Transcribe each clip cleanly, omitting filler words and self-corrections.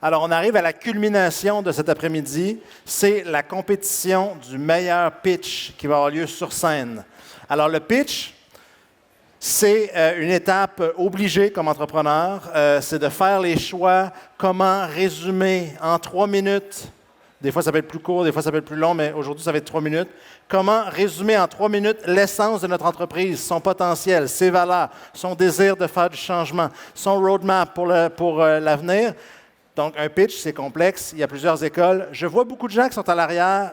Alors, on arrive à la culmination de cet après-midi. C'est la compétition du meilleur pitch qui va avoir lieu sur scène. Alors, le pitch, c'est une étape obligée comme entrepreneur. C'est de faire les choix, comment résumer en 3 minutes. Des fois, ça peut être plus court, des fois, ça peut être plus long, mais aujourd'hui, ça va être 3 minutes. Comment résumer en 3 minutes l'essence de notre entreprise, son potentiel, ses valeurs, son désir de faire du changement, son roadmap pour l'avenir. Donc, un pitch, c'est complexe. Il y a plusieurs écoles. Je vois beaucoup de gens qui sont à l'arrière.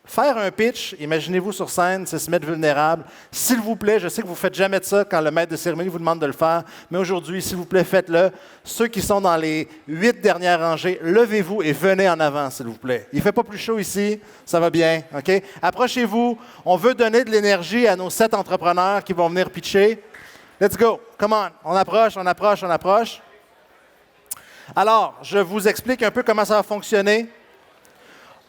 Faire un pitch, imaginez-vous sur scène, c'est se mettre vulnérable. S'il vous plaît, je sais que vous ne faites jamais de ça quand le maître de cérémonie vous demande de le faire, mais aujourd'hui, s'il vous plaît, faites-le. Ceux qui sont dans les 8 dernières rangées, levez-vous et venez en avant, s'il vous plaît. Il ne fait pas plus chaud ici, ça va bien, OK? Approchez-vous. On veut donner de l'énergie à nos 7 entrepreneurs qui vont venir pitcher. Let's go. Come on. On approche, on approche, on approche. Alors, je vous explique un peu comment ça va fonctionner.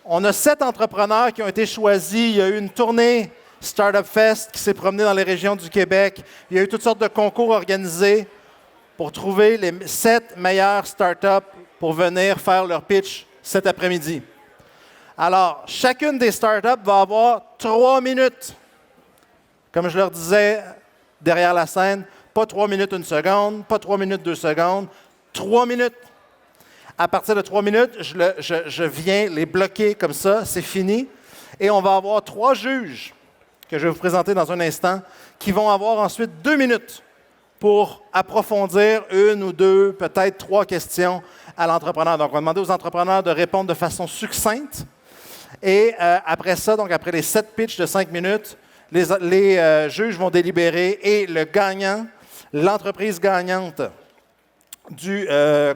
On a 7 entrepreneurs qui ont été choisis. Il y a eu une tournée Startup Fest qui s'est promenée dans les régions du Québec. Il y a eu toutes sortes de concours organisés pour trouver les 7 meilleures startups pour venir faire leur pitch cet après-midi. Alors, chacune des startups va avoir 3 minutes. Comme je leur disais derrière la scène, pas 3 minutes 1 seconde, pas 3 minutes 2 secondes, 3 minutes. À partir de 3 minutes, je viens les bloquer comme ça, c'est fini. Et on va avoir 3 juges que je vais vous présenter dans un instant qui vont avoir ensuite 2 minutes pour approfondir 1 ou 2, peut-être 3 questions à l'entrepreneur. Donc, on va demander aux entrepreneurs de répondre de façon succincte. Et après ça, donc après les 7 pitchs de 5 minutes, les juges vont délibérer et le gagnant, l'entreprise gagnante du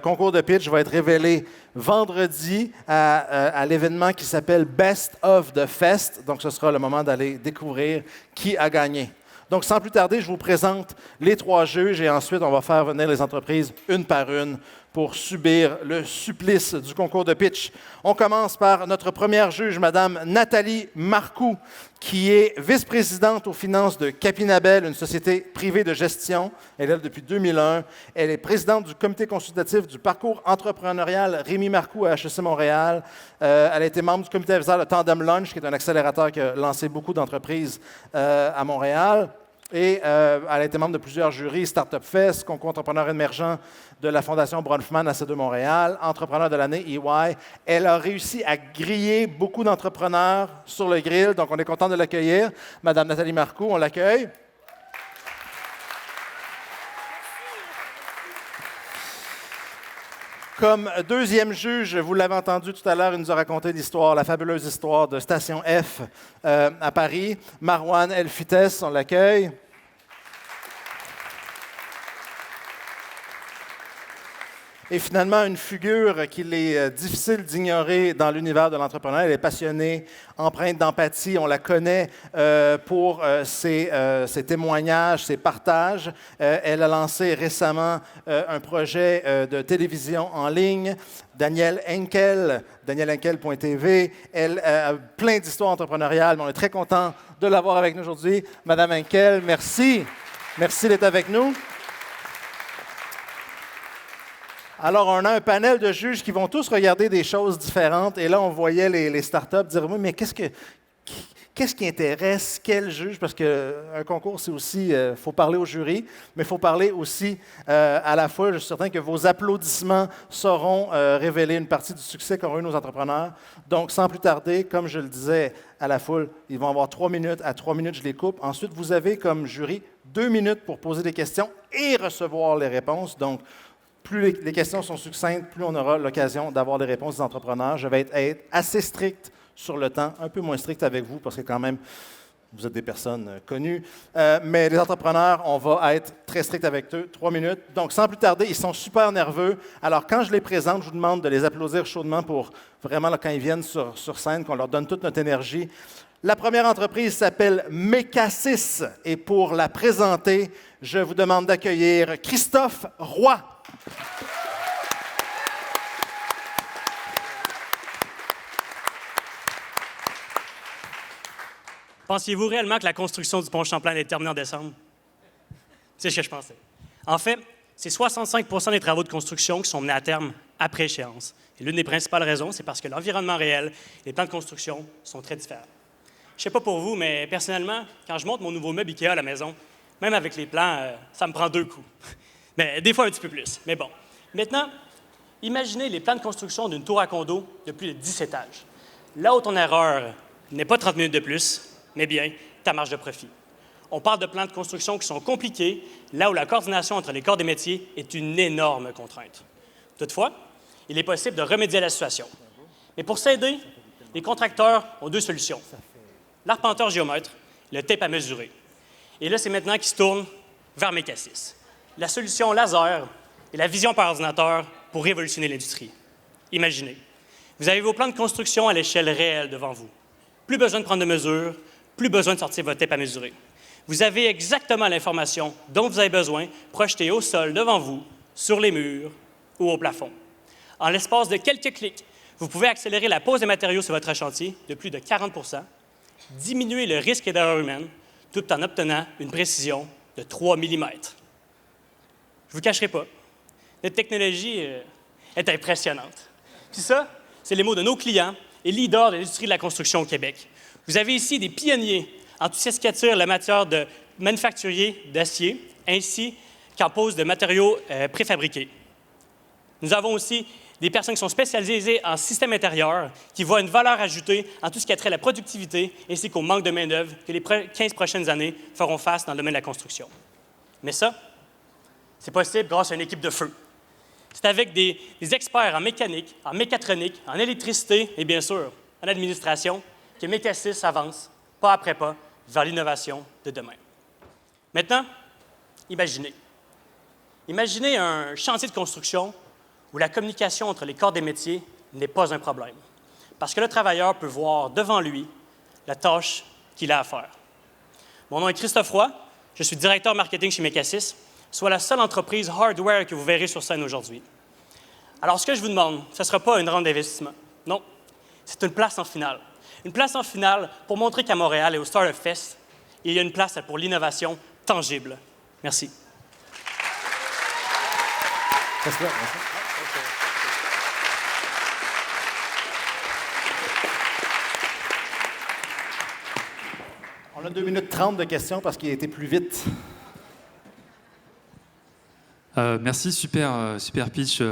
concours de pitch va être révélé vendredi à l'événement qui s'appelle Best of the Fest. Donc, ce sera le moment d'aller découvrir qui a gagné. Donc, sans plus tarder, je vous présente les 3 juges et ensuite, on va faire venir les entreprises une par une pour subir le supplice du concours de pitch. On commence par notre première juge, Mme Nathalie Marcoux, qui est vice-présidente aux finances de Capinabel, une société privée de gestion. Elle est là depuis 2001. Elle est présidente du comité consultatif du parcours entrepreneurial Rémi Marcoux à HEC Montréal. Elle a été membre du comité advisoire de Tandem Launch, qui est un accélérateur qui a lancé beaucoup d'entreprises à Montréal. Et elle a été membre de plusieurs jurys, Startup Fest, concours entrepreneur émergent de la Fondation Bronfman à C2 Montréal, entrepreneur de l'année EY. Elle a réussi à griller beaucoup d'entrepreneurs sur le grill, donc on est content de l'accueillir. Madame Nathalie Marcoux, on l'accueille. Comme deuxième juge, vous l'avez entendu tout à l'heure, il nous a raconté l'histoire, la fabuleuse histoire de Station F à Paris. Marouane Elfites, on l'accueille. Et finalement, une figure qu'il est difficile d'ignorer dans l'univers de l'entrepreneuriat. Elle est passionnée, empreinte d'empathie. On la connaît pour ses témoignages, ses partages. Elle a lancé récemment un projet de télévision en ligne. Danielle Henkel, daniellehenkel.tv. Elle a plein d'histoires entrepreneuriales, mais on est très content de l'avoir avec nous aujourd'hui. Madame Henkel, merci. Merci d'être avec nous. Alors, on a un panel de juges qui vont tous regarder des choses différentes. Et là, on voyait les startups dire « Oui, mais qu'est-ce qui intéresse quel juge? » Parce qu'un concours, c'est aussi, il faut parler au jury, mais il faut parler aussi à la foule. Je suis certain que vos applaudissements sauront révéler une partie du succès qu'auront eu nos entrepreneurs. Donc, sans plus tarder, comme je le disais à la foule, ils vont avoir 3 minutes. À 3 minutes, je les coupe. Ensuite, vous avez comme jury 2 minutes pour poser des questions et recevoir les réponses. Donc, plus les questions sont succinctes, plus on aura l'occasion d'avoir des réponses des entrepreneurs. Je vais être assez strict sur le temps, un peu moins strict avec vous, parce que quand même, vous êtes des personnes connues. Mais les entrepreneurs, on va être très strict avec eux. 3 minutes. Donc, sans plus tarder, ils sont super nerveux. Alors, quand je les présente, je vous demande de les applaudir chaudement pour vraiment, là, quand ils viennent sur scène, qu'on leur donne toute notre énergie. La première entreprise s'appelle Mecasys. Et pour la présenter, je vous demande d'accueillir Christophe Roy. Pensiez-vous réellement que la construction du pont Champlain est terminée en décembre? C'est ce que je pensais. En fait, c'est 65 des travaux de construction qui sont menés à terme après échéance. Et l'une des principales raisons, c'est parce que l'environnement réel et les plans de construction sont très différents. Je ne sais pas pour vous, mais personnellement, quand je monte mon nouveau meuble IKEA à la maison, même avec les plans, ça me prend 2 coups. Mais des fois, un petit peu plus. Mais bon. Maintenant, imaginez les plans de construction d'une tour à condo de plus de 10 étages. Là où ton erreur n'est pas 30 minutes de plus, mais bien ta marge de profit. On parle de plans de construction qui sont compliqués, là où la coordination entre les corps des métiers est une énorme contrainte. Toutefois, il est possible de remédier à la situation. Mais pour s'aider, les contracteurs ont 2 solutions. L'arpenteur géomètre, le tape à mesurer. Et là, c'est maintenant qu'ils se tournent vers Mecasys. La solution laser et la vision par ordinateur pour révolutionner l'industrie. Imaginez, vous avez vos plans de construction à l'échelle réelle devant vous. Plus besoin de prendre de mesures, plus besoin de sortir votre tape à mesurer. Vous avez exactement l'information dont vous avez besoin projetée au sol devant vous, sur les murs ou au plafond. En l'espace de quelques clics, vous pouvez accélérer la pose des matériaux sur votre chantier de plus de 40 %, diminuer le risque d'erreur humaine, tout en obtenant une précision de 3 mm. Je ne vous cacherai pas, notre technologie est impressionnante. Puis ça, c'est les mots de nos clients et leaders de l'industrie de la construction au Québec. Vous avez ici des pionniers en tout ce qui attire la matière de manufacturier d'acier, ainsi qu'en pose de matériaux préfabriqués. Nous avons aussi des personnes qui sont spécialisées en système intérieur, qui voient une valeur ajoutée en tout ce qui a trait à la productivité, ainsi qu'au manque de main-d'œuvre que les 15 prochaines années feront face dans le domaine de la construction. Mais ça, c'est possible grâce à une équipe de feu. C'est avec des experts en mécanique, en mécatronique, en électricité et bien sûr en administration que Mecasys avance, pas après pas, vers l'innovation de demain. Maintenant, imaginez. Imaginez un chantier de construction où la communication entre les corps des métiers n'est pas un problème, parce que le travailleur peut voir devant lui la tâche qu'il a à faire. Mon nom est Christophe Roy, je suis directeur marketing chez Mecasys, soit la seule entreprise hardware que vous verrez sur scène aujourd'hui. Alors, ce que je vous demande, ce ne sera pas une ronde d'investissement. Non, c'est une place en finale. Une place en finale pour montrer qu'à Montréal et au Startup Fest, il y a une place pour l'innovation tangible. Merci. On a 2 minutes 30 de questions parce qu'il a été plus vite. Merci, super pitch,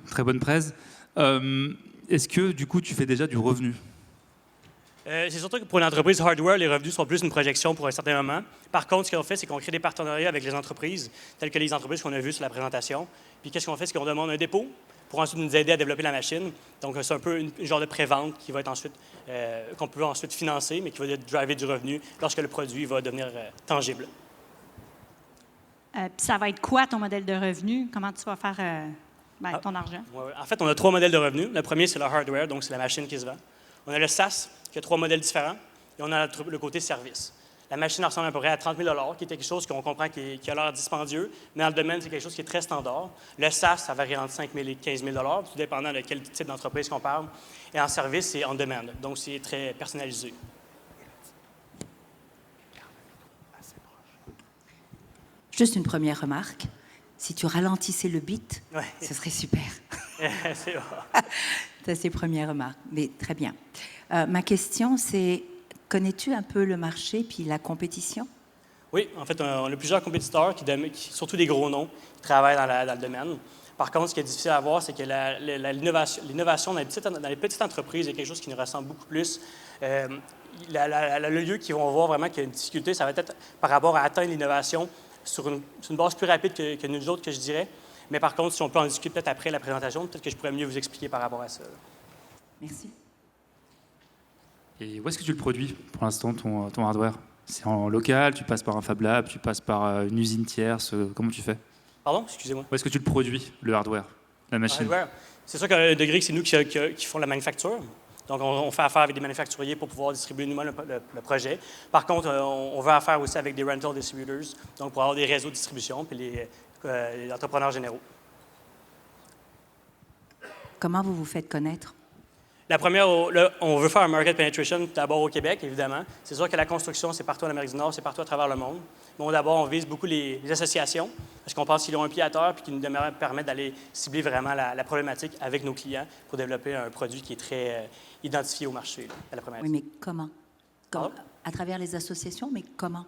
très bonne presse. Est-ce que, du coup, tu fais déjà du revenu? C'est surtout que pour une entreprise hardware, les revenus sont plus une projection pour un certain moment. Par contre, ce qu'on fait, c'est qu'on crée des partenariats avec les entreprises, telles que les entreprises qu'on a vues sur la présentation. Puis qu'est-ce qu'on fait, c'est qu'on demande un dépôt pour ensuite nous aider à développer la machine. Donc, c'est un peu une genre de pré-vente qui va être ensuite, qu'on peut ensuite financer, mais qui va driver du revenu lorsque le produit va devenir tangible. Puis ça va être quoi ton modèle de revenu? Comment tu vas faire ton argent? Ouais. En fait, on a 3 modèles de revenus. Le premier, c'est le hardware, donc c'est la machine qui se vend. On a le SaaS, qui a 3 modèles différents. Et on a le côté service. La machine ressemble à peu près à 30 000 $, qui est quelque chose qu'on comprend qui a l'air dispendieux, mais dans le domaine, c'est quelque chose qui est très standard. Le SaaS, ça varie entre 5 000 et 15 000 $, tout dépendant de quel type d'entreprise qu'on parle. Et en service, c'est on demand, donc c'est très personnalisé. Juste une première remarque. Si tu ralentissais le beat, Ouais. ce serait super. C'est bon. Ça, c'est première remarque. Mais très bien. Ma question, c'est, connais-tu un peu le marché puis la compétition? Oui, en fait, on a plusieurs compétiteurs, surtout des gros noms, qui travaillent dans le domaine. Par contre, ce qui est difficile à voir, c'est que l'innovation dans les petites entreprises est quelque chose qui nous ressemble beaucoup plus. Le lieu qu'ils vont voir vraiment qu'il y a une difficulté, ça va être par rapport à atteindre l'innovation sur une base plus rapide que nous autres, que je dirais. Mais par contre, si on peut en discuter peut-être après la présentation, peut-être que je pourrais mieux vous expliquer par rapport à ça. Merci. Et où est-ce que tu le produis pour l'instant, ton hardware? C'est en local, tu passes par un Fab Lab, tu passes par une usine tierce, comment tu fais? Pardon, excusez-moi. Où est-ce que tu le produis, le hardware, la machine? Hardware. C'est sûr qu'à un degré, c'est nous qui font la manufacture. Donc, on fait affaire avec des manufacturiers pour pouvoir distribuer nous-mêmes le projet. Par contre, on veut affaire aussi avec des rental distributors, donc pour avoir des réseaux de distribution, puis les entrepreneurs généraux. Comment vous vous faites connaître? La première, on veut faire un market penetration d'abord au Québec, évidemment. C'est sûr que la construction, c'est partout en Amérique du Nord, c'est partout à travers le monde. Bon, d'abord, on vise beaucoup les associations, parce qu'on pense qu'ils ont un pied à terre et qui nous permet d'aller cibler vraiment la problématique avec nos clients pour développer un produit qui est très identifié au marché, là, à la problématique. Oui, mais comment? À travers les associations, mais comment?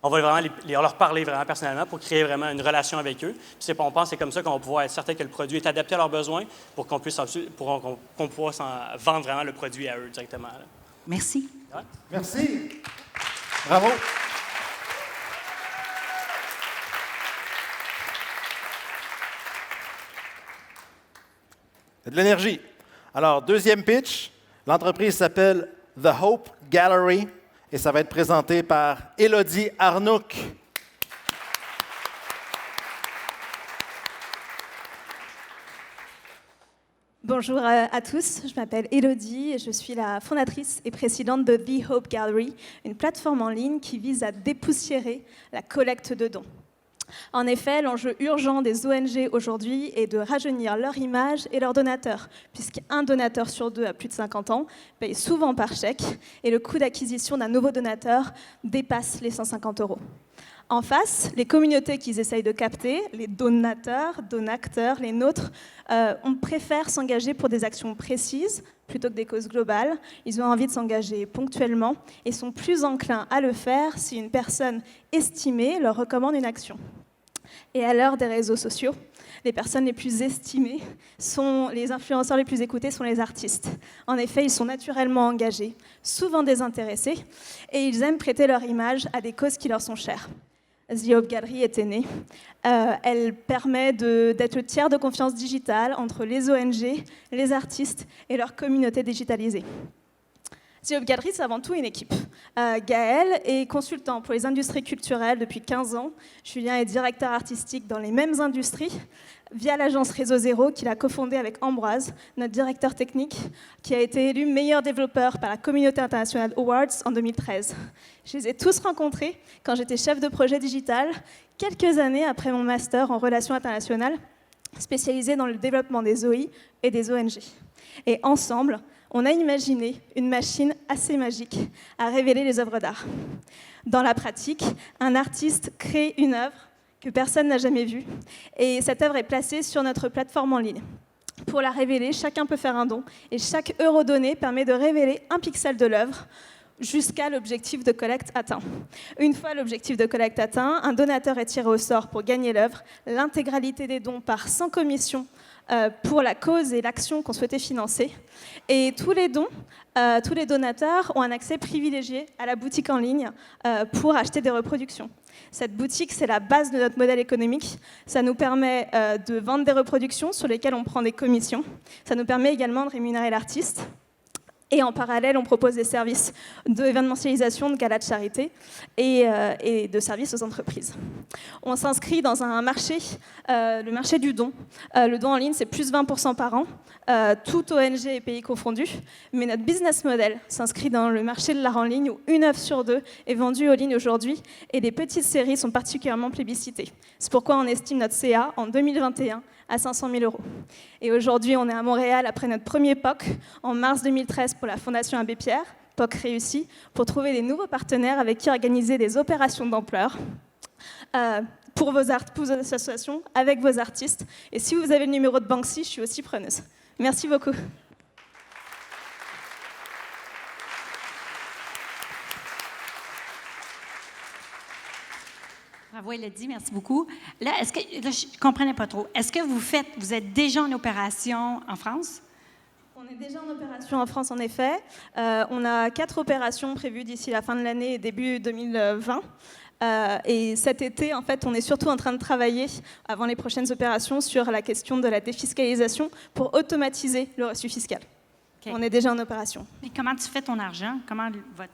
On va vraiment leur parler vraiment personnellement pour créer vraiment une relation avec eux. Puis on pense que c'est comme ça qu'on va pouvoir être certain que le produit est adapté à leurs besoins pour qu'on puisse vendre vraiment le produit à eux directement. Là. Merci. Ouais. Merci. Bravo. De l'énergie. Alors, deuxième pitch. L'entreprise s'appelle The Hope Gallery et ça va être présenté par Élodie Arnouk. Bonjour à tous, je m'appelle Élodie et je suis la fondatrice et présidente de The Hope Gallery, une plateforme en ligne qui vise à dépoussiérer la collecte de dons. En effet, l'enjeu urgent des ONG aujourd'hui est de rajeunir leur image et leurs donateurs, puisqu'un donateur sur 2 à plus de 50 ans paye souvent par chèque et le coût d'acquisition d'un nouveau donateur dépasse les 150 €. En face, les communautés qu'ils essayent de capter, les donateurs, donacteurs, les nôtres, on préfère s'engager pour des actions précises plutôt que des causes globales. Ils ont envie de s'engager ponctuellement et sont plus enclins à le faire si une personne estimée leur recommande une action. Et à l'heure des réseaux sociaux, les personnes les plus estimées les influenceurs les plus écoutés sont les artistes. En effet, ils sont naturellement engagés, souvent désintéressés, et ils aiment prêter leur image à des causes qui leur sont chères. The Hope Gallery était née. Elle permet d'être le tiers de confiance digitale entre les ONG, les artistes et leur communauté digitalisée. The Hope Gallery, c'est avant tout une équipe. Gaël est consultant pour les industries culturelles depuis 15 ans. Julien est directeur artistique dans les mêmes industries via l'agence Réseau Zéro qu'il a cofondée avec Ambroise, notre directeur technique, qui a été élu meilleur développeur par la Communauté Internationale Awards en 2013. Je les ai tous rencontrés quand j'étais chef de projet digital, quelques années après mon master en relations internationales, spécialisé dans le développement des OI et des ONG. Et ensemble, on a imaginé une machine assez magique à révéler les œuvres d'art. Dans la pratique, un artiste crée une œuvre que personne n'a jamais vue, et cette œuvre est placée sur notre plateforme en ligne. Pour la révéler, chacun peut faire un don, et chaque euro donné permet de révéler un pixel de l'œuvre jusqu'à l'objectif de collecte atteint. Une fois l'objectif de collecte atteint, un donateur est tiré au sort pour gagner l'œuvre. L'intégralité des dons part sans commission pour la cause et l'action qu'on souhaitait financer. Et tous les donateurs ont un accès privilégié à la boutique en ligne pour acheter des reproductions. Cette boutique, c'est la base de notre modèle économique. Ça nous permet de vendre des reproductions sur lesquelles on prend des commissions. Ça nous permet également de rémunérer l'artiste. Et en parallèle, on propose des services d'événementialisation, de galas de charité et de services aux entreprises. On s'inscrit dans un marché, le marché du don. Le don en ligne, c'est plus 20% par an, tout ONG et pays confondus. Mais notre business model s'inscrit dans le marché de l'art en ligne où 1 œuvre sur 2 est vendue en ligne aujourd'hui et les petites séries sont particulièrement plébiscitées. C'est pourquoi on estime notre CA en 2021 à 500 000 €. Et aujourd'hui, on est à Montréal après notre premier POC en mars 2013 pour la Fondation Abbé Pierre, POC réussi, pour trouver des nouveaux partenaires avec qui organiser des opérations d'ampleur pour vos associations, avec vos artistes. Et si vous avez le numéro de Banksy, je suis aussi preneuse. Merci beaucoup. Bravo, Élodie, merci beaucoup. Là, je ne comprenais pas trop. Est-ce que vous êtes déjà en opération en France? On est déjà en opération en France, en effet. On a 4 opérations prévues d'ici la fin de l'année et début 2020. Et cet été, en fait, on est surtout en train de travailler, avant les prochaines opérations, sur la question de la défiscalisation pour automatiser le reçu fiscal. Okay. On est déjà en opération. Mais comment tu fais ton argent? Comment votre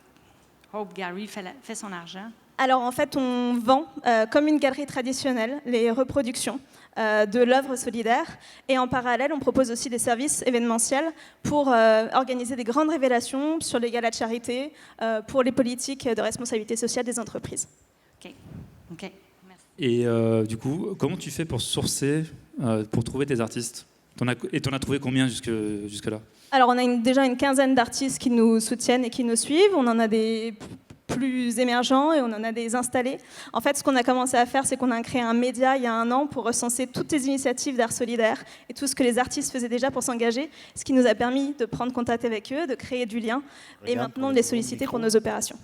Hope Gallery fait son argent? Alors, en fait, on vend, comme une galerie traditionnelle, les reproductions de l'œuvre solidaire. Et en parallèle, on propose aussi des services événementiels pour organiser des grandes révélations sur les galas de charité, pour les politiques de responsabilité sociale des entreprises. OK. Merci. Et du coup, comment tu fais pour sourcer, pour trouver tes artistes? Et t'en as trouvé combien jusque-là? Alors, on a déjà une quinzaine d'artistes qui nous soutiennent et qui nous suivent. On en a plus émergents et on en a des installés. En fait, ce qu'on a commencé à faire, c'est qu'on a créé un média il y a 1 an pour recenser toutes les initiatives d'art solidaire et tout ce que les artistes faisaient déjà pour s'engager, ce qui nous a permis de prendre contact avec eux, de créer du lien et maintenant de les solliciter pour nos opérations.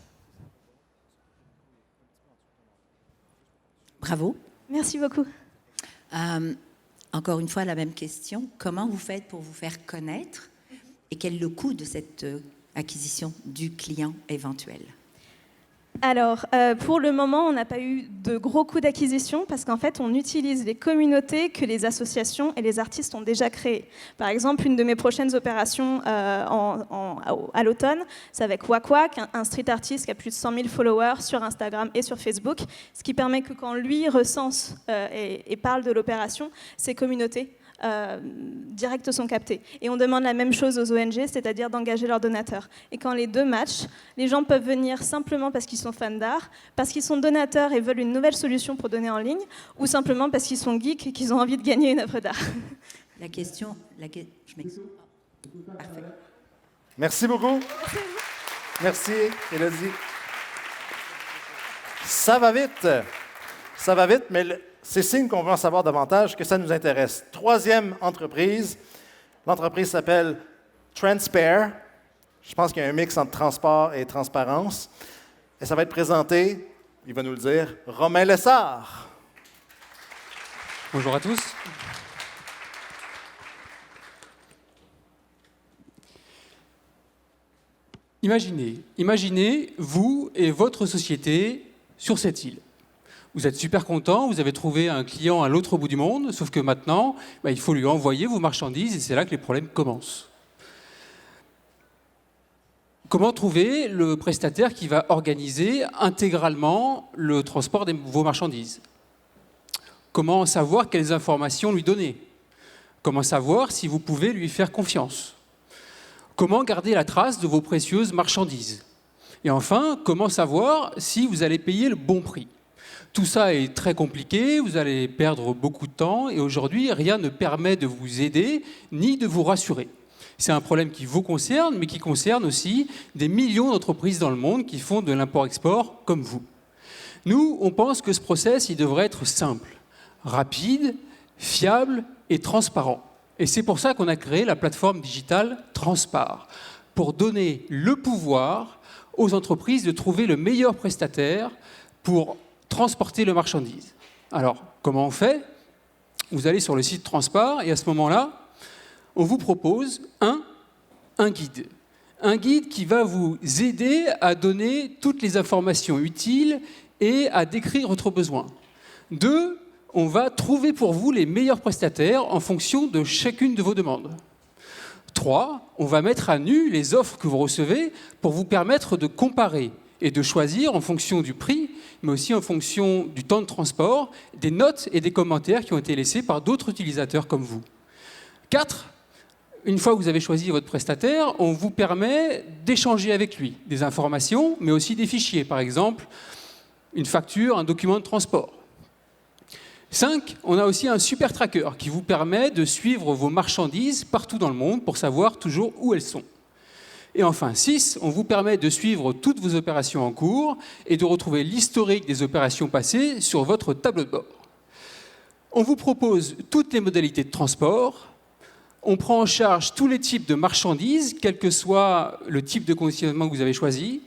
Bravo. Merci beaucoup. Encore une fois, la même question. Comment vous faites pour vous faire connaître et quel est le coût de cette acquisition du client éventuel? Alors, pour le moment, on n'a pas eu de gros coûts d'acquisition parce qu'en fait, on utilise les communautés que les associations et les artistes ont déjà créées. Par exemple, une de mes prochaines opérations à l'automne, c'est avec Wakwak, un street artiste qui a plus de 100 000 followers sur Instagram et sur Facebook, ce qui permet que quand lui recense et parle de l'opération, ces communautés directs sont captés. Et on demande la même chose aux ONG, c'est-à-dire d'engager leurs donateurs. Et quand les deux matchent, les gens peuvent venir simplement parce qu'ils sont fans d'art, parce qu'ils sont donateurs et veulent une nouvelle solution pour donner en ligne, ou simplement parce qu'ils sont geeks et qu'ils ont envie de gagner une œuvre d'art. Je m'excuse. Parfait. Merci beaucoup. Merci, Élodie. Ça va vite, mais c'est signe qu'on veut en savoir davantage, que ça nous intéresse. 3e entreprise, l'entreprise s'appelle Transpare. Je pense qu'il y a un mix entre transport et transparence. Et ça va être présenté, il va nous le dire, Romain Lessard. Bonjour à tous. Imaginez vous et votre société sur cette île. Vous êtes super content, vous avez trouvé un client à l'autre bout du monde, sauf que maintenant, il faut lui envoyer vos marchandises et c'est là que les problèmes commencent. Comment trouver le prestataire qui va organiser intégralement le transport de vos marchandises? Comment savoir quelles informations lui donner? Comment savoir si vous pouvez lui faire confiance? Comment garder la trace de vos précieuses marchandises? Et enfin, comment savoir si vous allez payer le bon prix? Tout ça est très compliqué, vous allez perdre beaucoup de temps et aujourd'hui, rien ne permet de vous aider ni de vous rassurer. C'est un problème qui vous concerne, mais qui concerne aussi des millions d'entreprises dans le monde qui font de l'import-export comme vous. Nous, on pense que ce process, il devrait être simple, rapide, fiable et transparent. Et c'est pour ça qu'on a créé la plateforme digitale Transpare, pour donner le pouvoir aux entreprises de trouver le meilleur prestataire pour transporter le marchandise. Alors, comment on fait? Vous allez sur le site Transpare et à ce moment-là, on vous propose un guide. Un guide qui va vous aider à donner toutes les informations utiles et à décrire votre besoin. 2, on va trouver pour vous les meilleurs prestataires en fonction de chacune de vos demandes. 3, on va mettre à nu les offres que vous recevez pour vous permettre de comparer et de choisir en fonction du prix, mais aussi en fonction du temps de transport, des notes et des commentaires qui ont été laissés par d'autres utilisateurs comme vous. 4, une fois que vous avez choisi votre prestataire, on vous permet d'échanger avec lui des informations, mais aussi des fichiers, par exemple une facture, un document de transport. 5, on a aussi un super tracker qui vous permet de suivre vos marchandises partout dans le monde pour savoir toujours où elles sont. Et enfin, 6, on vous permet de suivre toutes vos opérations en cours et de retrouver l'historique des opérations passées sur votre tableau de bord. On vous propose toutes les modalités de transport, on prend en charge tous les types de marchandises, quel que soit le type de conditionnement que vous avez choisi,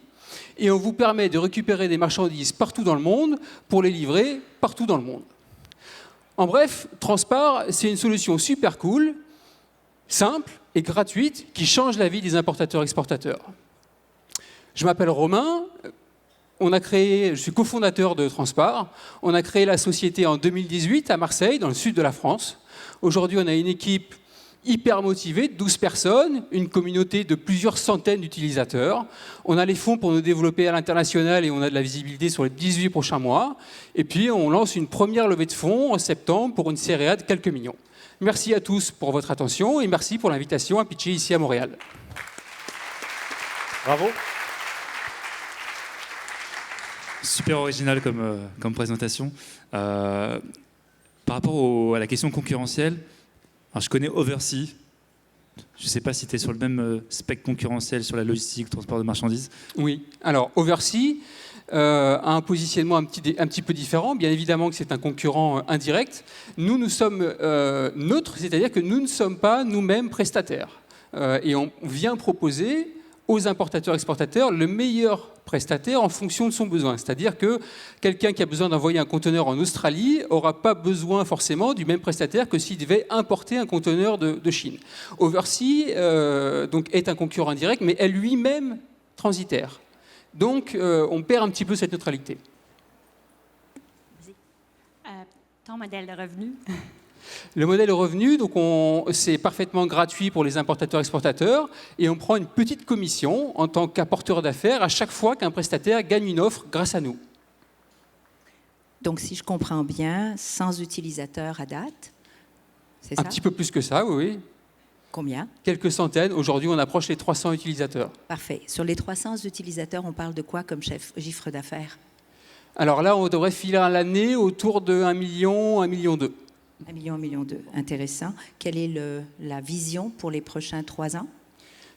et on vous permet de récupérer des marchandises partout dans le monde pour les livrer partout dans le monde. En bref, Transpare, c'est une solution super cool, simple et gratuite qui change la vie des importateurs-exportateurs. Je m'appelle Romain, je suis cofondateur de Transpare. On a créé la société en 2018 à Marseille, dans le sud de la France. Aujourd'hui, on a une équipe hyper motivée, 12 personnes, une communauté de plusieurs centaines d'utilisateurs. On a les fonds pour nous développer à l'international et on a de la visibilité sur les 18 prochains mois. Et puis, on lance une première levée de fonds en septembre pour une série A de quelques millions. Merci à tous pour votre attention et merci pour l'invitation à pitcher ici à Montréal. Bravo. Super original comme présentation. Par rapport à la question concurrentielle, alors je connais Oversea, Je ne sais pas si tu es sur le même spectre concurrentiel sur la logistique, le transport de marchandises. Oui. Alors, Oversea a un positionnement un petit peu différent. Bien évidemment que c'est un concurrent indirect. Nous sommes neutres, c'est-à-dire que nous ne sommes pas nous-mêmes prestataires. Et on vient proposer aux importateurs-exportateurs le meilleur prestataire en fonction de son besoin. C'est-à-dire que quelqu'un qui a besoin d'envoyer un conteneur en Australie n'aura pas besoin forcément du même prestataire que s'il devait importer un conteneur de Chine. Oversea donc est un concurrent indirect, mais est lui-même transitaire. Donc on perd un petit peu cette neutralité. Ton modèle de revenu? Le modèle de revenu, donc c'est parfaitement gratuit pour les importateurs-exportateurs et on prend une petite commission en tant qu'apporteur d'affaires à chaque fois qu'un prestataire gagne une offre grâce à nous. Donc, si je comprends bien, 100 utilisateurs à date, c'est ça? Un petit peu plus que ça, oui. Combien? Quelques centaines. Aujourd'hui, on approche les 300 utilisateurs. Parfait. Sur les 300 utilisateurs, on parle de quoi comme chiffre d'affaires? Alors là, on devrait filer à l'année autour de 1 million, 1,2 million. 1 million, 1,2 million. Intéressant. Quelle est la vision pour les prochains 3 ans?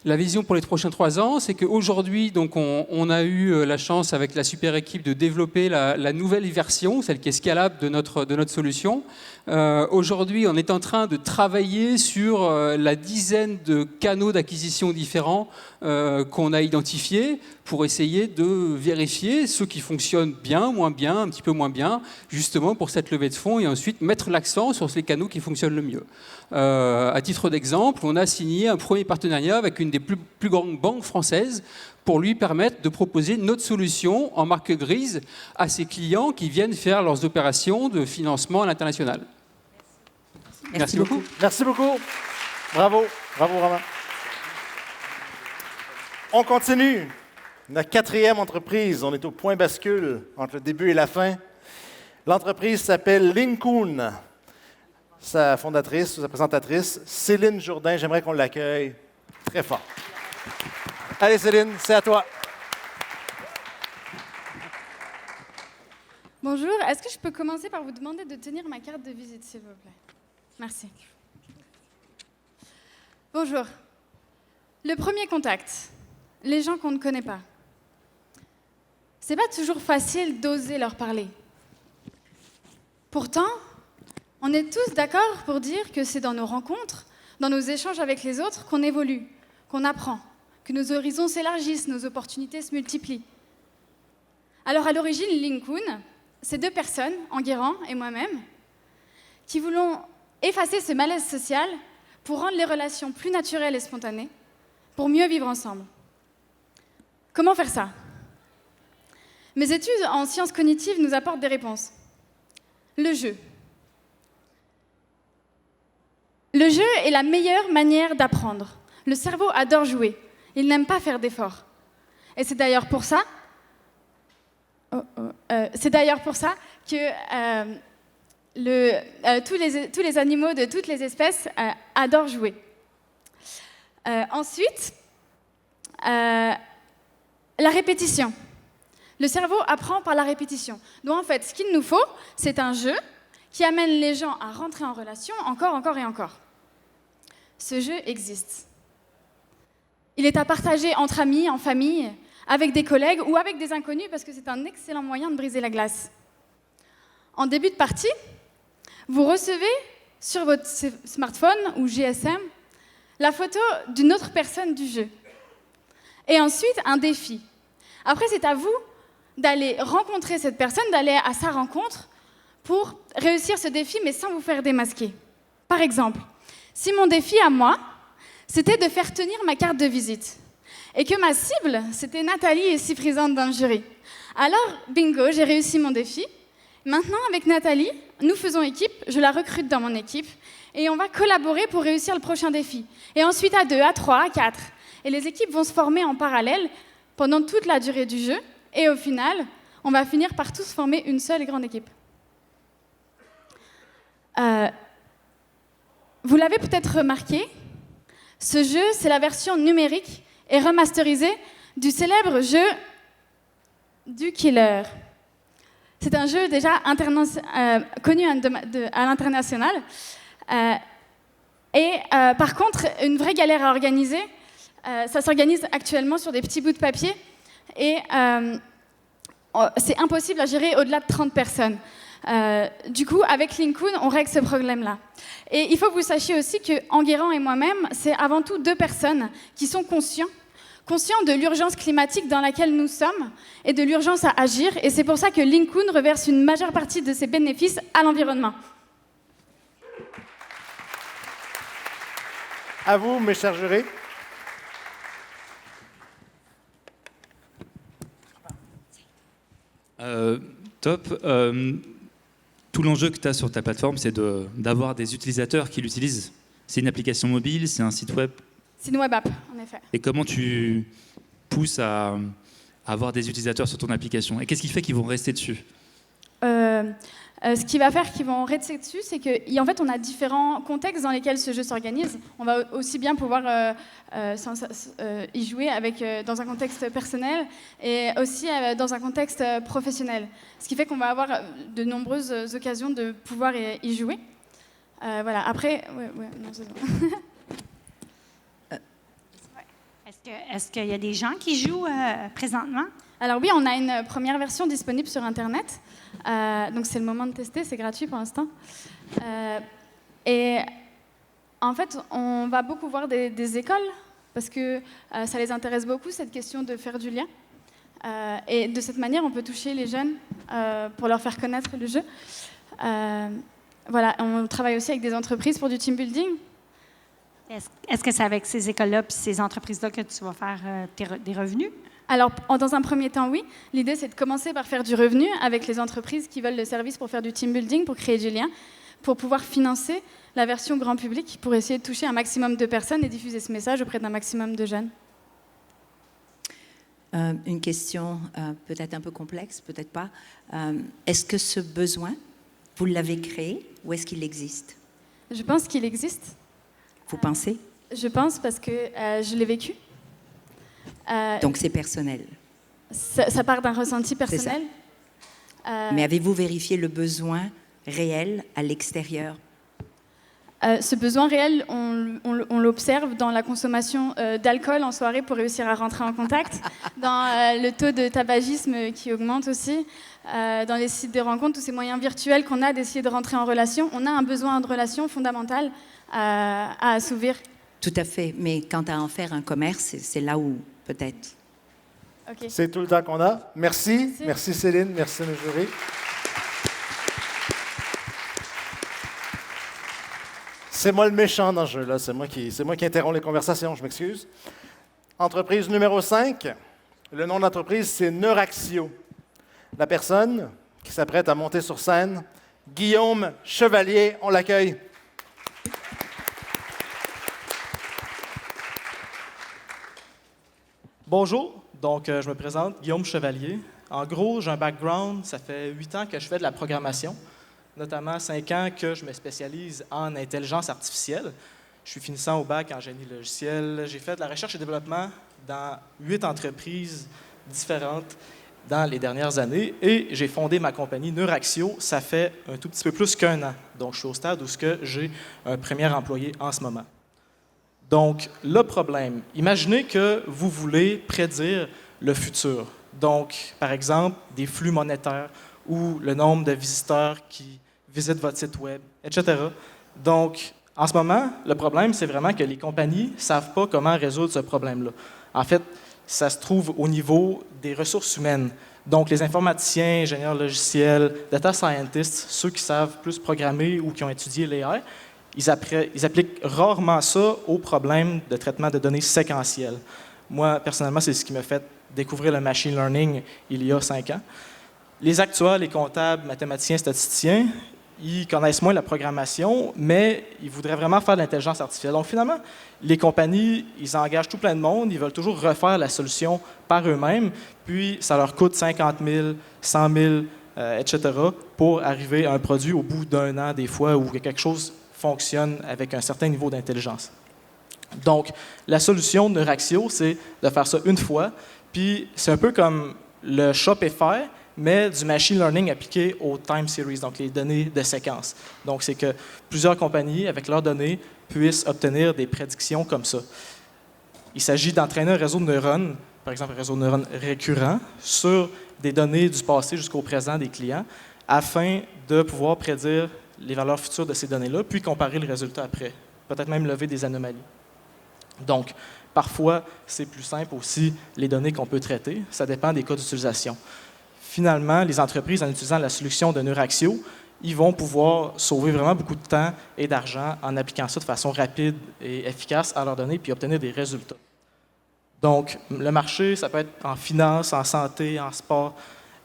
La vision pour les prochains 3 ans, c'est qu'aujourd'hui, donc, on a eu la chance avec la super équipe de développer la nouvelle version, celle qui est scalable de notre solution. Aujourd'hui, on est en train de travailler sur la dizaine de canaux d'acquisition différents qu'on a identifiés pour essayer de vérifier ceux qui fonctionnent bien, un petit peu moins bien, justement pour cette levée de fonds et ensuite mettre l'accent sur les canaux qui fonctionnent le mieux. À titre d'exemple, on a signé un premier partenariat avec une des plus grandes banques françaises pour lui permettre de proposer notre solution en marque grise à ses clients qui viennent faire leurs opérations de financement à l'international. Merci beaucoup. Merci beaucoup. Bravo. Bravo, Romain. On continue. Notre 4e entreprise, on est au point bascule entre le début et la fin. L'entreprise s'appelle Linkoon. Sa fondatrice, sa présentatrice, Céline Jourdain. J'aimerais qu'on l'accueille très fort. Allez, Céline, c'est à toi. Bonjour, est-ce que je peux commencer par vous demander de tenir ma carte de visite, s'il vous plaît? Merci. Bonjour. Le premier contact, les gens qu'on ne connaît pas. C'est pas toujours facile d'oser leur parler. Pourtant, on est tous d'accord pour dire que c'est dans nos rencontres, dans nos échanges avec les autres qu'on évolue, qu'on apprend, que nos horizons s'élargissent, nos opportunités se multiplient. Alors à l'origine, Linkoon, c'est 2 personnes, Enguerrand et moi-même, qui voulons effacer ce malaise social pour rendre les relations plus naturelles et spontanées, pour mieux vivre ensemble. Comment faire ça? Mes études en sciences cognitives nous apportent des réponses. Le jeu. Le jeu est la meilleure manière d'apprendre. Le cerveau adore jouer. Il n'aime pas faire d'efforts. Et c'est d'ailleurs pour ça que tous les animaux de toutes les espèces adorent jouer. Ensuite, la répétition. Le cerveau apprend par la répétition. Donc en fait, ce qu'il nous faut, c'est un jeu qui amène les gens à rentrer en relation encore et encore. Ce jeu existe. Il est à partager entre amis, en famille, avec des collègues ou avec des inconnus parce que c'est un excellent moyen de briser la glace. En début de partie, vous recevez sur votre smartphone ou GSM la photo d'une autre personne du jeu. Et ensuite, un défi. Après, c'est à vous d'aller rencontrer cette personne, d'aller à sa rencontre pour réussir ce défi, mais sans vous faire démasquer. Par exemple, si mon défi à moi, c'était de faire tenir ma carte de visite, et que ma cible, c'était Nathalie, ici présente dans le jury. Alors, bingo, j'ai réussi mon défi. Maintenant, avec Nathalie, nous faisons équipe, je la recrute dans mon équipe, et on va collaborer pour réussir le prochain défi. Et ensuite à 2, à 3, à 4. Et les équipes vont se former en parallèle pendant toute la durée du jeu, et au final, on va finir par tous former une seule et grande équipe. Vous l'avez peut-être remarqué, ce jeu, c'est la version numérique et remasterisée du célèbre jeu du Killer. C'est un jeu déjà connu à l'international. Et par contre, une vraie galère à organiser, ça s'organise actuellement sur des petits bouts de papier et c'est impossible à gérer au-delà de 30 personnes. Du coup, avec Linkoon, on règle ce problème-là. Et il faut que vous sachiez aussi qu'Enguerrand et moi-même, c'est avant tout 2 personnes qui sont conscients de l'urgence climatique dans laquelle nous sommes et de l'urgence à agir. Et c'est pour ça que Linkoon reverse une majeure partie de ses bénéfices à l'environnement. À vous, mes chers jurés. Top. Tout l'enjeu que tu as sur ta plateforme, c'est d'avoir des utilisateurs qui l'utilisent. C'est une application mobile, c'est un site web. C'est une web app, en effet. Et comment tu pousses à avoir des utilisateurs sur ton application? Et qu'est-ce qui fait qu'ils vont rester dessus? Ce qui va faire qu'ils vont rester dessus, c'est qu'en fait, on a différents contextes dans lesquels ce jeu s'organise. On va aussi bien pouvoir y jouer dans un contexte personnel et aussi dans un contexte professionnel. Ce qui fait qu'on va avoir de nombreuses occasions de pouvoir y jouer. Voilà. Après, non, c'est bon. Est-ce qu'il y a des gens qui jouent présentement? Alors oui, on a une première version disponible sur Internet. Donc c'est le moment de tester, c'est gratuit pour l'instant. Et en fait, on va beaucoup voir des écoles parce que ça les intéresse beaucoup, cette question de faire du lien. Et de cette manière, on peut toucher les jeunes pour leur faire connaître le jeu. Voilà, on travaille aussi avec des entreprises pour du team building. Est-ce que c'est avec ces écoles-là et ces entreprises-là que tu vas faire des revenus? Alors, dans un premier temps, oui. L'idée, c'est de commencer par faire du revenu avec les entreprises qui veulent le service pour faire du team building, pour créer du lien, pour pouvoir financer la version grand public, pour essayer de toucher un maximum de personnes et diffuser ce message auprès d'un maximum de jeunes. Une question peut-être un peu complexe, peut-être pas. Est-ce que ce besoin, vous l'avez créé ou est-ce qu'il existe? Je pense qu'il existe. Vous pensez? Je pense parce que je l'ai vécu. Donc c'est personnel. Ça part d'un ressenti personnel. Mais avez-vous vérifié le besoin réel à l'extérieur? Ce besoin réel, on l'observe dans la consommation d'alcool en soirée pour réussir à rentrer en contact, dans le taux de tabagisme qui augmente aussi, dans les sites de rencontres, tous ces moyens virtuels qu'on a d'essayer de rentrer en relation. On a un besoin de relation fondamental à assouvir. Tout à fait, mais quant à en faire un commerce, c'est là où peut-être. Okay. C'est tout le temps qu'on a. Merci. Merci Céline, merci mes jurys. C'est moi le méchant dans ce jeu-là, c'est moi qui interromps les conversations, je m'excuse. Entreprise numéro 5, le nom de l'entreprise, c'est Neuraxio. La personne qui s'apprête à monter sur scène, Guillaume Chevalier, on l'accueille. Bonjour, donc je me présente, Guillaume Chevalier. En gros, j'ai un background, ça fait 8 ans que je fais de la programmation, notamment 5 ans que je me spécialise en intelligence artificielle. Je suis finissant au bac en génie logiciel. J'ai fait de la recherche et développement dans 8 entreprises différentes dans les dernières années et j'ai fondé ma compagnie Neuraxio, ça fait un tout petit peu plus qu'1 an. Donc, je suis au stade où j'ai un premier employé en ce moment. Donc, le problème, imaginez que vous voulez prédire le futur. Donc, par exemple, des flux monétaires ou le nombre de visiteurs qui visitent votre site web, etc. Donc, en ce moment, le problème, c'est vraiment que les compagnies ne savent pas comment résoudre ce problème-là. En fait, ça se trouve au niveau des ressources humaines. Donc, les informaticiens, ingénieurs logiciels, data scientists, ceux qui savent plus programmer ou qui ont étudié l'AI, ils appliquent rarement ça aux problèmes de traitement de données séquentielles. Moi, personnellement, c'est ce qui m'a fait découvrir le machine learning il y a 5 ans. Les actuaires, les comptables, mathématiciens, statisticiens, ils connaissent moins la programmation, mais ils voudraient vraiment faire de l'intelligence artificielle. Donc, finalement, les compagnies, ils engagent tout plein de monde, ils veulent toujours refaire la solution par eux-mêmes, puis ça leur coûte 50 000, 100 000, etc., pour arriver à un produit au bout d'1 an, des fois, où quelque chose fonctionne avec un certain niveau d'intelligence. Donc, la solution de Neuraxio, c'est de faire ça une fois, puis c'est un peu comme le Shopify, mais du machine learning appliqué aux time series, donc les données de séquence. Donc, c'est que plusieurs compagnies, avec leurs données, puissent obtenir des prédictions comme ça. Il s'agit d'entraîner un réseau de neurones, par exemple un réseau de neurones récurrent, sur des données du passé jusqu'au présent des clients, afin de pouvoir prédire les valeurs futures de ces données-là, puis comparer le résultat après, peut-être même lever des anomalies. Donc, parfois, c'est plus simple aussi les données qu'on peut traiter, ça dépend des cas d'utilisation. Finalement, les entreprises, en utilisant la solution de Neuraxio, ils vont pouvoir sauver vraiment beaucoup de temps et d'argent en appliquant ça de façon rapide et efficace à leurs données, puis obtenir des résultats. Donc, le marché, ça peut être en finance, en santé, en sport.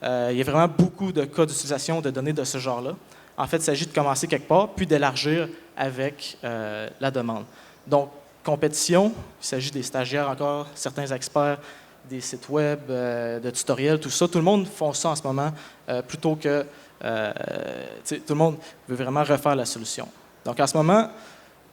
Il y a vraiment beaucoup de cas d'utilisation de données de ce genre-là. En fait, il s'agit de commencer quelque part, puis d'élargir avec la demande. Donc, compétition, il s'agit des stagiaires encore, certains experts, des sites web, de tutoriels, tout ça. Tout le monde font ça en ce moment, plutôt que tout le monde veut vraiment refaire la solution. Donc, en ce moment,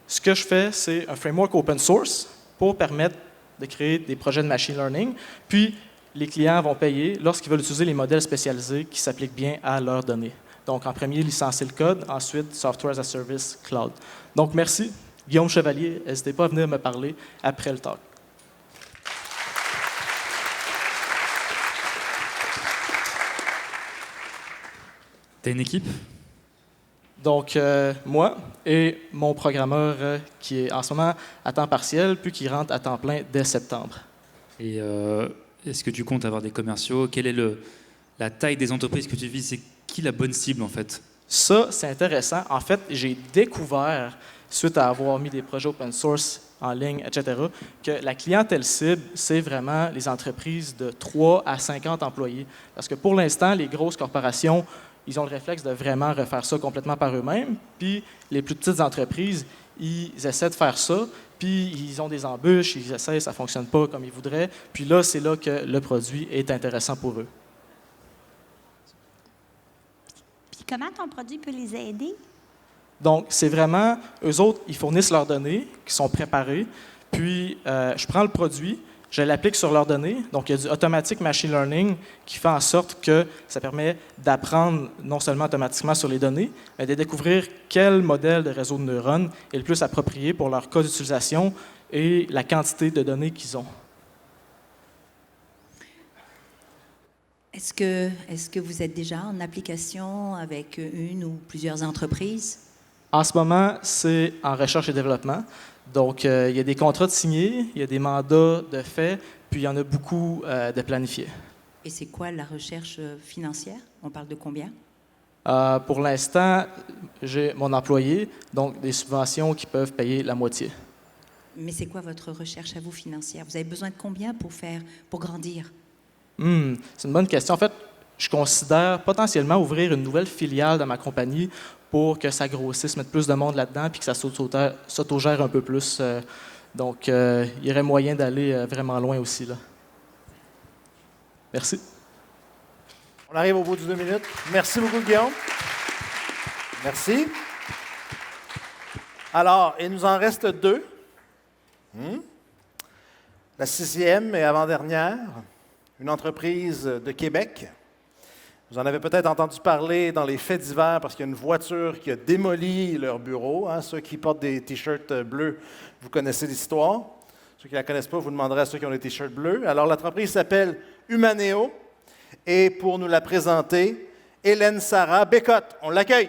ce que je fais, c'est un framework open source pour permettre de créer des projets de machine learning. Puis, les clients vont payer lorsqu'ils veulent utiliser les modèles spécialisés qui s'appliquent bien à leurs données. Donc, en premier, licencier le code, ensuite, Software as a Service Cloud. Donc, merci. Guillaume Chevalier, n'hésitez pas à venir me parler après le talk. T'as une équipe? Donc, moi et mon programmeur qui est en ce moment à temps partiel, puis qui rentre à temps plein dès septembre. Et est-ce que tu comptes avoir des commerciaux? Quelle est la taille des entreprises que tu vises? C'est qui la bonne cible, en fait? Ça, c'est intéressant. En fait, j'ai découvert, suite à avoir mis des projets open source en ligne, etc., que la clientèle cible, c'est vraiment les entreprises de 3 à 50 employés. Parce que pour l'instant, les grosses corporations, ils ont le réflexe de vraiment refaire ça complètement par eux-mêmes. Puis les plus petites entreprises, ils essaient de faire ça, puis ils ont des embûches, ils essaient, ça ne fonctionne pas comme ils voudraient. Puis là, c'est là que le produit est intéressant pour eux. Puis comment ton produit peut les aider? Donc, c'est vraiment, eux autres, ils fournissent leurs données qui sont préparées, puis je prends le produit, je l'applique sur leurs données. Donc, il y a du automatic machine learning qui fait en sorte que ça permet d'apprendre non seulement automatiquement sur les données, mais de découvrir quel modèle de réseau de neurones est le plus approprié pour leur cas d'utilisation et la quantité de données qu'ils ont. Est-ce que vous êtes déjà en application avec une ou plusieurs entreprises? En ce moment, c'est en recherche et développement. Donc, il y a des contrats de signés, il y a des mandats de fait, puis il y en a beaucoup de planifiés. Et c'est quoi la recherche financière? On parle de combien? Pour l'instant, j'ai mon employé, donc des subventions qui peuvent payer la moitié. Mais c'est quoi votre recherche à vous financière? Vous avez besoin de combien pour grandir? C'est une bonne question. En fait, je considère potentiellement ouvrir une nouvelle filiale dans ma compagnie pour que ça grossisse, mettre plus de monde là-dedans, puis que ça s'autogère un peu plus. Donc, il y aurait moyen d'aller vraiment loin aussi, là. Merci. On arrive au bout de 2 minutes. Merci beaucoup, Guillaume. Merci. Alors, il nous en reste 2. La 6e et avant-dernière, une entreprise de Québec. Vous en avez peut-être entendu parler dans les faits divers parce qu'il y a une voiture qui a démoli leur bureau. Ceux qui portent des T-shirts bleus, vous connaissez l'histoire. Ceux qui ne la connaissent pas, vous demanderez à ceux qui ont des T-shirts bleus. Alors, l'entreprise s'appelle Humaneo. Et pour nous la présenter, Hélène Sarah Bécotte. On l'accueille.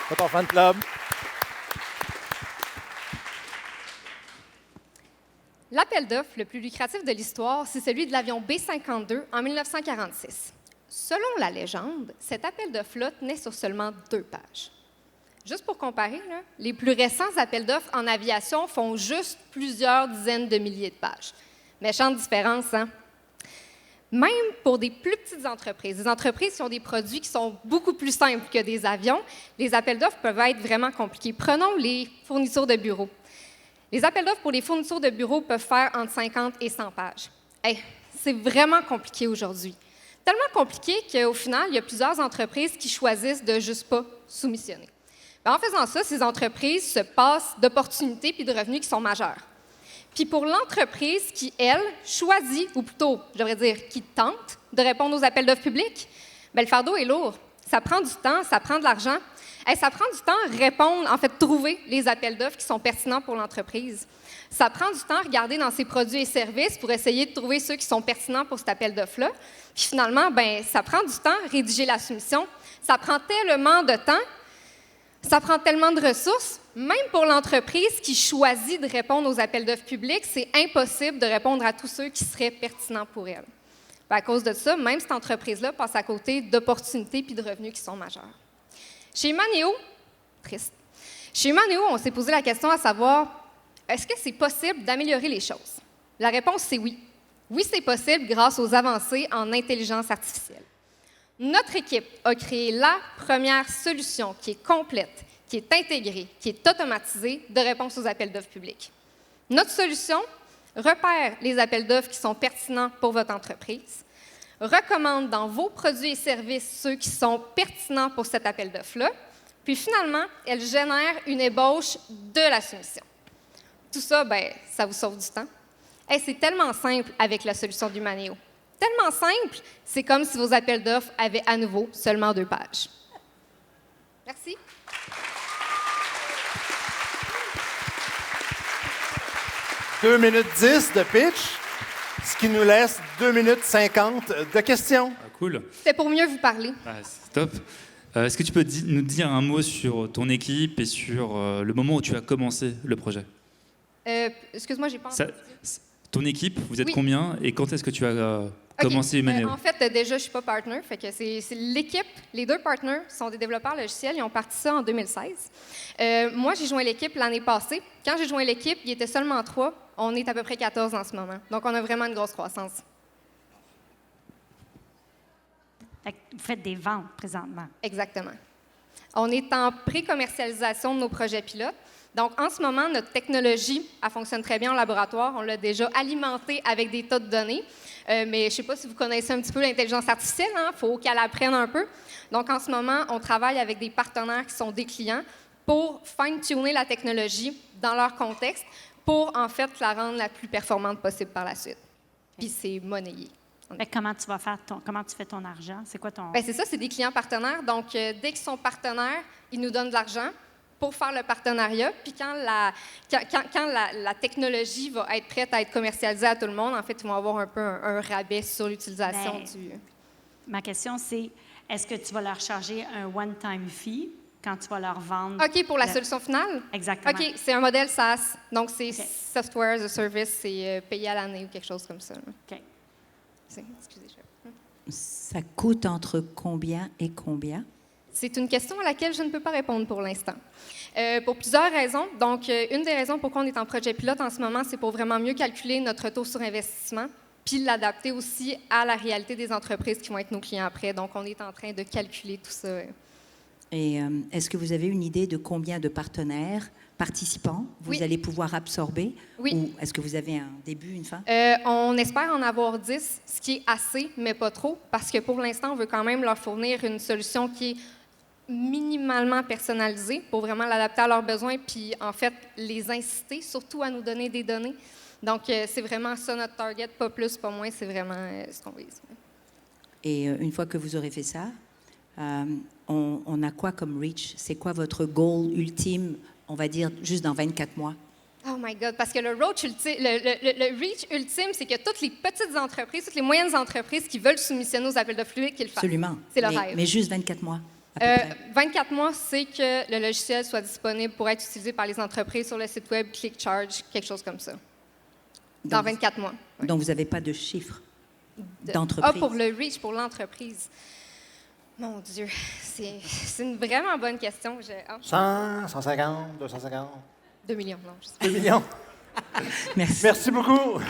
C'est ton fan club. L'appel d'offres le plus lucratif de l'histoire, c'est celui de l'avion B-52 en 1946. Selon la légende, cet appel d'offres-là tenait sur seulement 2 pages. Juste pour comparer, là, les plus récents appels d'offres en aviation font juste plusieurs dizaines de milliers de pages. Méchante différence, hein? Même pour des plus petites entreprises, des entreprises qui ont des produits qui sont beaucoup plus simples que des avions, les appels d'offres peuvent être vraiment compliqués. Prenons les fournitures de bureaux. Les appels d'offres pour les fournitures de bureaux peuvent faire entre 50 et 100 pages. C'est vraiment compliqué aujourd'hui. Tellement compliqué qu'au final, il y a plusieurs entreprises qui choisissent de juste pas soumissionner. En faisant ça, ces entreprises se passent d'opportunités puis de revenus qui sont majeurs. Puis pour l'entreprise qui, elle, choisit, ou plutôt, je devrais dire, qui tente de répondre aux appels d'offres publics, bien, le fardeau est lourd. Ça prend du temps, ça prend de l'argent. Ça prend du temps à répondre, en fait, trouver les appels d'offres qui sont pertinents pour l'entreprise. Ça prend du temps à regarder dans ses produits et services pour essayer de trouver ceux qui sont pertinents pour cet appel d'offres-là. Puis finalement, ça prend du temps à rédiger la soumission. Ça prend tellement de temps, ça prend tellement de ressources. Même pour l'entreprise qui choisit de répondre aux appels d'offres publics, c'est impossible de répondre à tous ceux qui seraient pertinents pour elle. Puis à cause de ça, même cette entreprise-là passe à côté d'opportunités puis de revenus qui sont majeurs. Chez Humaneo, triste. Chez Humaneo, on s'est posé la question à savoir, est-ce que c'est possible d'améliorer les choses? La réponse, c'est oui. Oui, c'est possible grâce aux avancées en intelligence artificielle. Notre équipe a créé la première solution qui est complète, qui est intégrée, qui est automatisée de réponse aux appels d'offres publics. Notre solution repère les appels d'offres qui sont pertinents pour votre entreprise, recommande dans vos produits et services ceux qui sont pertinents pour cet appel d'offres-là, puis finalement, elle génère une ébauche de la soumission. Tout ça, ça vous sauve du temps. C'est tellement simple avec la solution d'Humaneo. Tellement simple, c'est comme si vos appels d'offres avaient à nouveau seulement 2 pages. Merci. « 2 minutes 10 de pitch, ce qui nous laisse 2 minutes 50 de questions. Ah, cool. C'est pour mieux vous parler. Ah, c'est top. Est-ce que tu peux nous dire un mot sur ton équipe et sur le moment où tu as commencé le projet? Excuse-moi, j'ai pas entendu. Ton équipe, vous êtes Oui. combien et quand est-ce que tu as commencé Humaneo? En fait, déjà, je ne suis pas partner. Fait que c'est l'équipe, les 2 partners sont des développeurs logiciels. Ils ont parti ça en 2016. Moi, j'ai joint l'équipe l'année passée. Quand j'ai joint l'équipe, il était seulement 3. On est à peu près 14 en ce moment. Donc, on a vraiment une grosse croissance. Fait que vous faites des ventes présentement. Exactement. On est en pré-commercialisation de nos projets pilotes. Donc, en ce moment, notre technologie, elle fonctionne très bien en laboratoire. On l'a déjà alimentée avec des tas de données. Mais je ne sais pas si vous connaissez un petit peu l'intelligence artificielle. Il faut qu'elle apprenne un peu. Donc, en ce moment, on travaille avec des partenaires qui sont des clients pour fine-tuner la technologie dans leur contexte pour, en fait, la rendre la plus performante possible par la suite. Puis, c'est monnayé. Fait que comment tu fais ton argent? C'est quoi ton... C'est ça, c'est des clients partenaires. Donc, dès qu'ils sont partenaires, ils nous donnent de l'argent pour faire le partenariat. Puis quand la technologie va être prête à être commercialisée à tout le monde, en fait, ils vont avoir un peu un rabais sur l'utilisation du... Ma question, c'est, est-ce que tu vas leur charger un one-time fee quand tu vas leur vendre... OK, pour la solution finale? Exactement. OK, c'est un modèle SaaS. Donc, c'est Software as a Service, c'est payé à l'année ou quelque chose comme ça. OK. Excusez, Ça coûte entre combien et combien? C'est une question à laquelle je ne peux pas répondre pour l'instant. Pour plusieurs raisons. Donc, une des raisons pourquoi on est en projet pilote en ce moment, c'est pour vraiment mieux calculer notre retour sur investissement, puis l'adapter aussi à la réalité des entreprises qui vont être nos clients après. Donc, on est en train de calculer tout ça. Et est-ce que vous avez une idée de combien de partenaires, participants, vous allez pouvoir absorber? Oui. Ou est-ce que vous avez un début, une fin? On espère en avoir 10, ce qui est assez, mais pas trop, parce que pour l'instant, on veut quand même leur fournir une solution qui est minimalement personnalisée pour vraiment l'adapter à leurs besoins, puis en fait, les inciter surtout à nous donner des données. Donc, c'est vraiment ça notre target, pas plus, pas moins, c'est vraiment ce qu'on vise. Et une fois que vous aurez fait ça, on a quoi comme reach? C'est quoi votre goal ultime, on va dire, juste dans 24 mois? Oh my God, parce que le reach ultime, c'est que toutes les petites entreprises, toutes les moyennes entreprises qui veulent soumissionner aux appels d'offres publics, qu'ils le fassent. Absolument. C'est le rêve. Mais juste 24 mois. 24 mois, c'est que le logiciel soit disponible pour être utilisé par les entreprises sur le site web, ClickCharge, quelque chose comme ça. Dans 24 mois. Ouais. Donc, vous n'avez pas de chiffres d'entreprise? Pour le reach, pour l'entreprise. Mon Dieu, c'est une vraiment bonne question. 100, 150, 250. 2 millions, non, je sais pas. 2 millions. Merci. Merci beaucoup.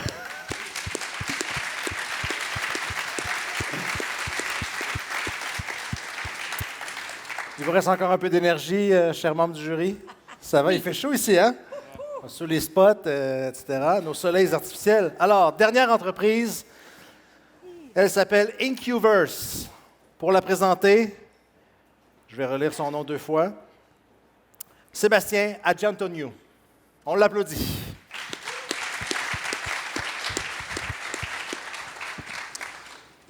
Il vous reste encore un peu d'énergie, chers membres du jury? Ça va, il fait chaud ici, hein? Sur les spots, etc., nos soleils artificiels. Alors, dernière entreprise, elle s'appelle Incuverse. Pour la présenter, je vais relire son nom 2 fois. Sébastien Adjantonio. On l'applaudit.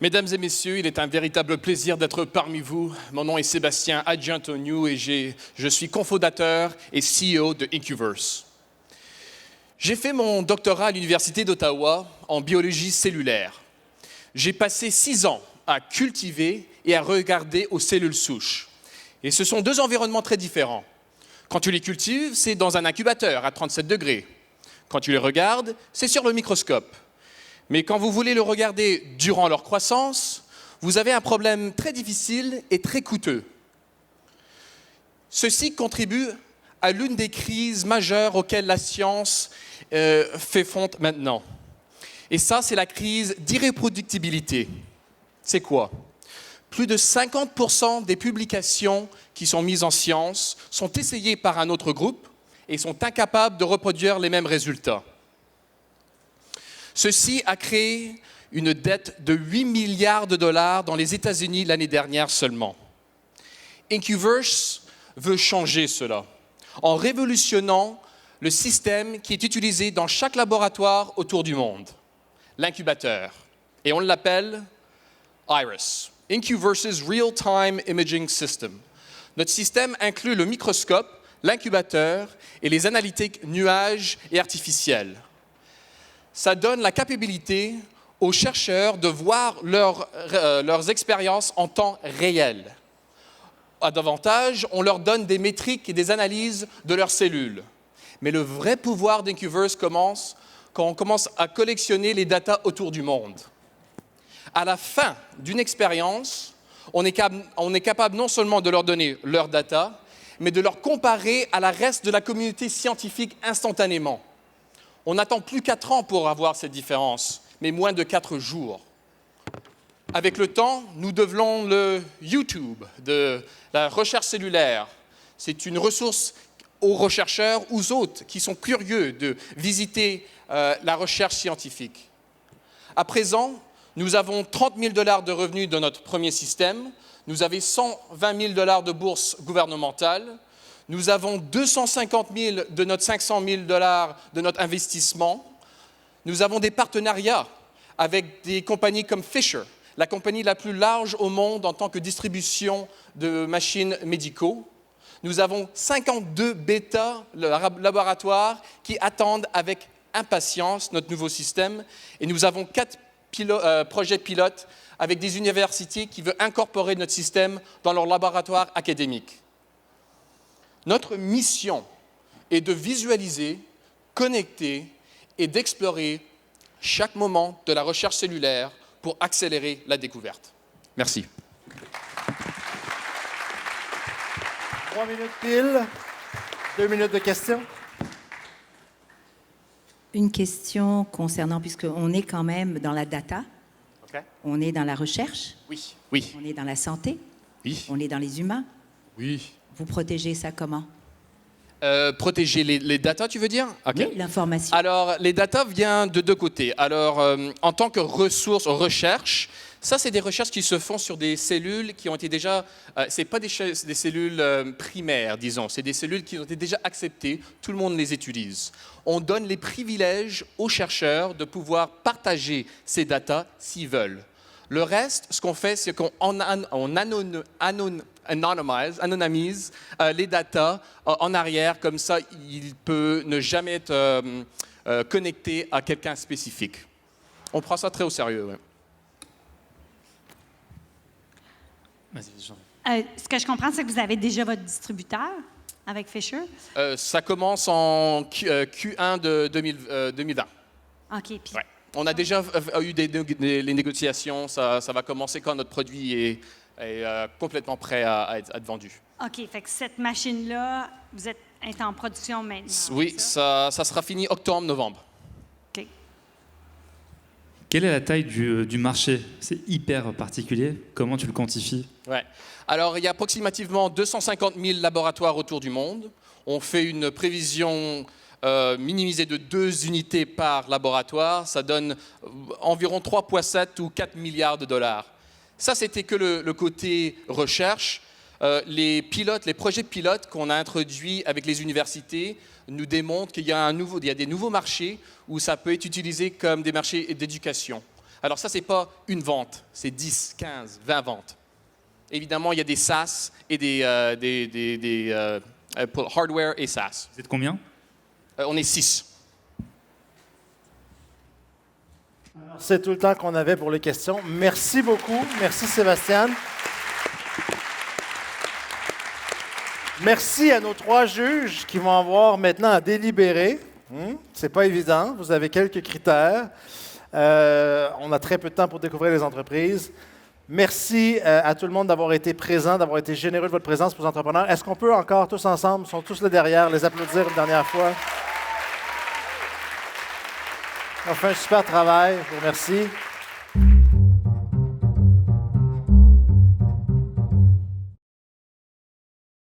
Mesdames et messieurs, il est un véritable plaisir d'être parmi vous. Mon nom est Sébastien Adjiantoniou et je suis cofondateur et CEO de Incuverse. J'ai fait mon doctorat à l'Université d'Ottawa en biologie cellulaire. J'ai passé 6 ans à cultiver et à regarder aux cellules souches. Et ce sont 2 environnements très différents. Quand tu les cultives, c'est dans un incubateur à 37 degrés. Quand tu les regardes, c'est sur le microscope. Mais quand vous voulez le regarder durant leur croissance, vous avez un problème très difficile et très coûteux. Ceci contribue à l'une des crises majeures auxquelles la science fait front maintenant. Et ça, c'est la crise d'irreproductibilité. C'est quoi? Plus de 50% des publications qui sont mises en science sont essayées par un autre groupe et sont incapables de reproduire les mêmes résultats. Ceci a créé une dette de 8 milliards de dollars dans les États-Unis l'année dernière seulement. Incuverse veut changer cela en révolutionnant le système qui est utilisé dans chaque laboratoire autour du monde, l'incubateur. Et on l'appelle IRIS, Incuverse's Real-Time Imaging System. Notre système inclut le microscope, l'incubateur et les analytiques nuages et artificiels. Ça donne la capacité aux chercheurs de voir leurs expériences en temps réel. À davantage, on leur donne des métriques et des analyses de leurs cellules. Mais le vrai pouvoir d'Incuverse commence quand on commence à collectionner les datas autour du monde. À la fin d'une expérience, on est capable non seulement de leur donner leurs data, mais de leur comparer à la reste de la communauté scientifique instantanément. On n'attend plus 4 ans pour avoir cette différence, mais moins de 4 jours. Avec le temps, nous devenons le YouTube de la recherche cellulaire. C'est une ressource aux rechercheurs ou aux autres qui sont curieux de visiter la recherche scientifique. À présent, nous avons 30 000 $ de revenus de notre premier système. Nous avons 120 000 $ de bourse gouvernementale. Nous avons 250 000 de notre 500 000 $ de notre investissement. Nous avons des partenariats avec des compagnies comme Fisher, la compagnie la plus large au monde en tant que distribution de machines médicaux. Nous avons 52 bêta laboratoires qui attendent avec impatience notre nouveau système. Et nous avons 4 projets pilotes avec des universités qui veulent incorporer notre système dans leurs laboratoires académiques. Notre mission est de visualiser, connecter et d'explorer chaque moment de la recherche cellulaire pour accélérer la découverte. Merci. 3 minutes pile. 2 minutes de questions. Une question concernant, puisqu'on est quand même dans la data, Okay. on est dans la recherche, Oui. on est dans la santé, Oui. on est dans les humains. Oui. Vous protégez ça comment? Protéger les datas, tu veux dire? Okay. Oui, l'information. Alors, les datas viennent de 2 côtés. Alors, en tant que ressources, recherche, ça, c'est des recherches qui se font sur des cellules qui ont été déjà... ce n'est pas des cellules primaires, disons. C'est des cellules qui ont été déjà acceptées. Tout le monde les utilise. On donne les privilèges aux chercheurs de pouvoir partager ces datas s'ils veulent. Le reste, ce qu'on fait, c'est qu'on anonymise les datas en arrière. Comme ça, il peut ne jamais être connecté à quelqu'un spécifique. On prend ça très au sérieux, ouais. Ce que je comprends, c'est que vous avez déjà votre distributeur avec Fisher. Ça commence en Q1 de 2020. OK. Puis Ouais. On a déjà eu les négociations. Ça va commencer quand notre produit est complètement prêt à être vendu. OK. Fait que cette machine-là, vous êtes en production maintenant. Oui, ça sera fini octobre-novembre. OK. Quelle est la taille du marché? C'est hyper particulier. Comment tu le quantifies? Ouais. Alors, il y a approximativement 250 000 laboratoires autour du monde. On fait une prévision minimisée de 2 unités par laboratoire. Ça donne environ 3,7 ou 4 milliards de dollars. Ça, c'était que le côté recherche. Les projets pilotes qu'on a introduits avec les universités nous démontrent qu'il y a des nouveaux marchés où ça peut être utilisé comme des marchés d'éducation. Alors ça, ce n'est pas une vente, c'est 10, 15, 20 ventes. Évidemment, il y a des SaaS et pour hardware et SaaS. Vous êtes combien? On est 6. C'est tout le temps qu'on avait pour les questions. Merci beaucoup. Merci Sébastien. Merci à nos 3 juges qui vont avoir maintenant à délibérer. C'est pas évident. Vous avez quelques critères. On a très peu de temps pour découvrir les entreprises. Merci à tout le monde d'avoir été présent, d'avoir été généreux de votre présence pour les entrepreneurs. Est-ce qu'on peut encore tous ensemble, ils sont tous là derrière, les applaudir une dernière fois? On fait un super travail. Je vous remercie.